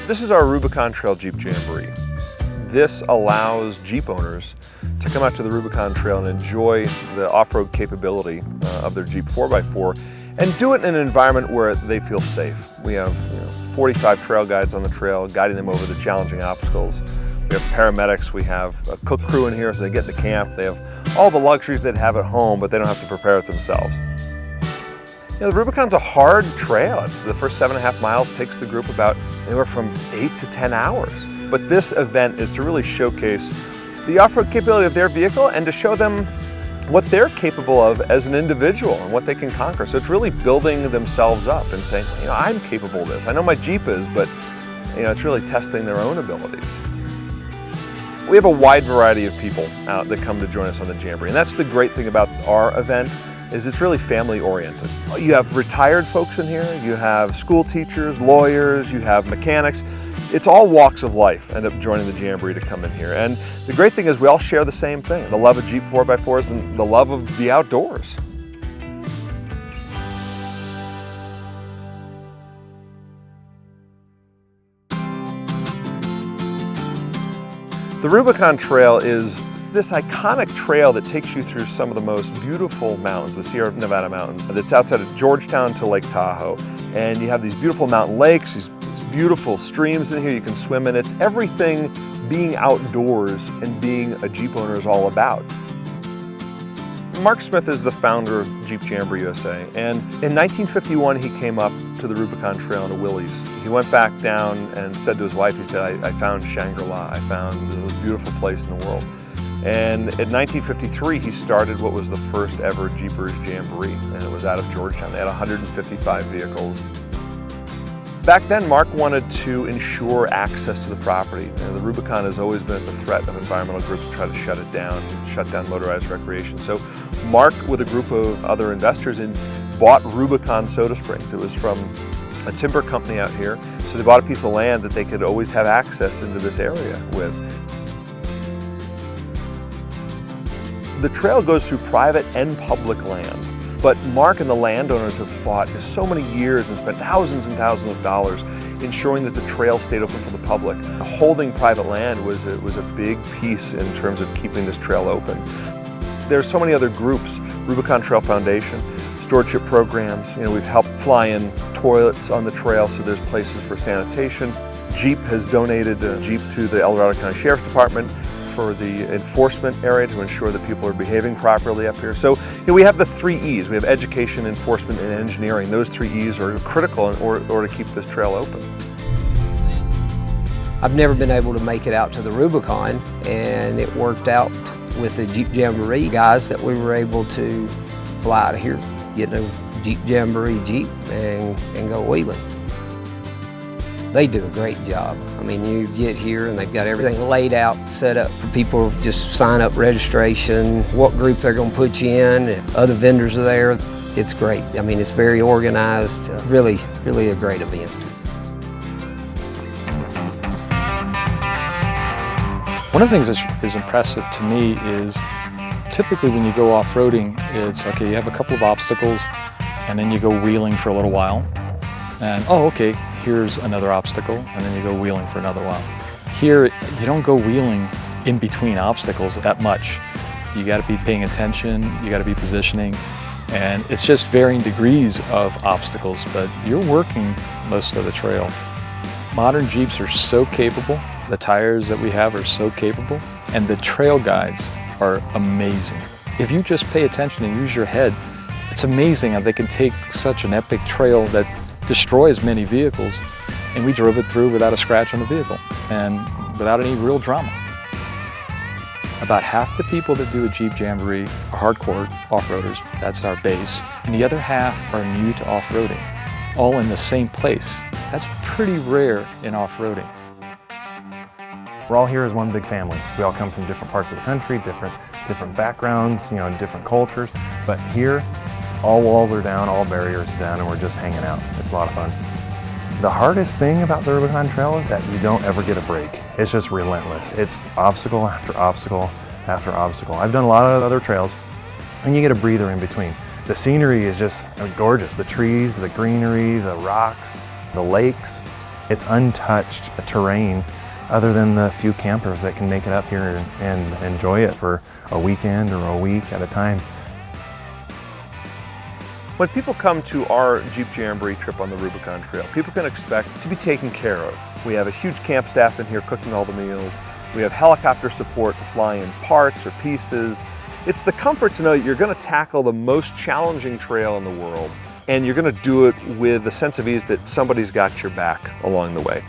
This is our Rubicon Trail Jeep Jamboree. This allows Jeep owners to come out to the Rubicon Trail and enjoy the off-road capability of their Jeep 4x4 and do it in an environment where they feel safe. We have 45 trail guides on the trail guiding them over the challenging obstacles. We have paramedics, we have a cook crew in here so they get to camp. They have all the luxuries they'd have at home, but they don't have to prepare it themselves. The Rubicon's a hard trail. The first 7.5 miles takes the group about anywhere from 8 to 10 hours. But this event is to really showcase the off-road capability of their vehicle and to show them what they're capable of as an individual and what they can conquer. So it's really building themselves up and saying, I'm capable of this. I know my Jeep is, but it's really testing their own abilities. We have a wide variety of people out that come to join us on the Jamboree, and that's the great thing about our event. It's really family oriented. You have retired folks in here, you have school teachers, lawyers, you have mechanics. It's all walks of life end up joining the Jamboree to come in here. And the great thing is we all share the same thing, the love of Jeep 4x4s and the love of the outdoors. The Rubicon Trail is this iconic trail that takes you through some of the most beautiful mountains, the Sierra Nevada mountains. It's outside of Georgetown to Lake Tahoe. And you have these beautiful mountain lakes, these beautiful streams in here you can swim in. It's everything being outdoors and being a Jeep owner is all about. Mark Smith is the founder of Jeep Jamboree USA. And in 1951, he came up to the Rubicon Trail in a Willys. He went back down and said to his wife, he said, I found Shangri-La. I found the most beautiful place in the world. And in 1953, he started what was the first ever Jeepers Jamboree, and it was out of Georgetown. They had 155 vehicles. Back then, Mark wanted to ensure access to the property. The Rubicon has always been at the threat of environmental groups to try to shut it down, shut down motorized recreation. So Mark, with a group of other investors, bought Rubicon Soda Springs. It was from a timber company out here, so they bought a piece of land that they could always have access into this area with. The trail goes through private and public land, but Mark and the landowners have fought for so many years and spent thousands and thousands of dollars ensuring that the trail stayed open for the public. Holding private land was a big piece in terms of keeping this trail open. There's so many other groups, Rubicon Trail Foundation, stewardship programs. We've helped fly in toilets on the trail so there's places for sanitation. Jeep has donated a Jeep to the El Dorado County Sheriff's Department for the enforcement area to ensure that people are behaving properly up here. So we have the 3 E's. We have education, enforcement, and engineering. Those 3 E's are critical in order to keep this trail open. I've never been able to make it out to the Rubicon, and it worked out with the Jeep Jamboree guys that we were able to fly out of here, get a Jeep Jamboree Jeep and go wheeling. They do a great job. I mean, you get here and they've got everything laid out, set up for people to just sign up registration, what group they're going to put you in, and other vendors are there. It's great. I mean, it's very organized. Really, really a great event. One of the things that is impressive to me is typically when you go off-roading, it's okay, you have a couple of obstacles and then you go wheeling for a little while. And okay, here's another obstacle, and then you go wheeling for another while. Here, you don't go wheeling in between obstacles that much. You got to be paying attention, you got to be positioning, and it's just varying degrees of obstacles, but you're working most of the trail. Modern Jeeps are so capable, the tires that we have are so capable, and the trail guides are amazing. If you just pay attention and use your head, it's amazing how they can take such an epic trail that destroys many vehicles, and we drove it through without a scratch on the vehicle and without any real drama. About half the people that do a Jeep Jamboree are hardcore off-roaders, that's our base, and the other half are new to off-roading, all in the same place. That's pretty rare in off-roading. We're all here as one big family. We all come from different parts of the country, different backgrounds, different cultures, but here, all walls are down, all barriers are down, and we're just hanging out. It's a lot of fun. The hardest thing about the Rubicon Trail is that you don't ever get a break. It's just relentless. It's obstacle after obstacle after obstacle. I've done a lot of other trails, and you get a breather in between. The scenery is just gorgeous. The trees, the greenery, the rocks, the lakes. It's untouched terrain other than the few campers that can make it up here and enjoy it for a weekend or a week at a time. When people come to our Jeep Jamboree trip on the Rubicon Trail, people can expect to be taken care of. We have a huge camp staff in here cooking all the meals. We have helicopter support to fly in parts or pieces. It's the comfort to know that you're going to tackle the most challenging trail in the world, and you're going to do it with a sense of ease that somebody's got your back along the way.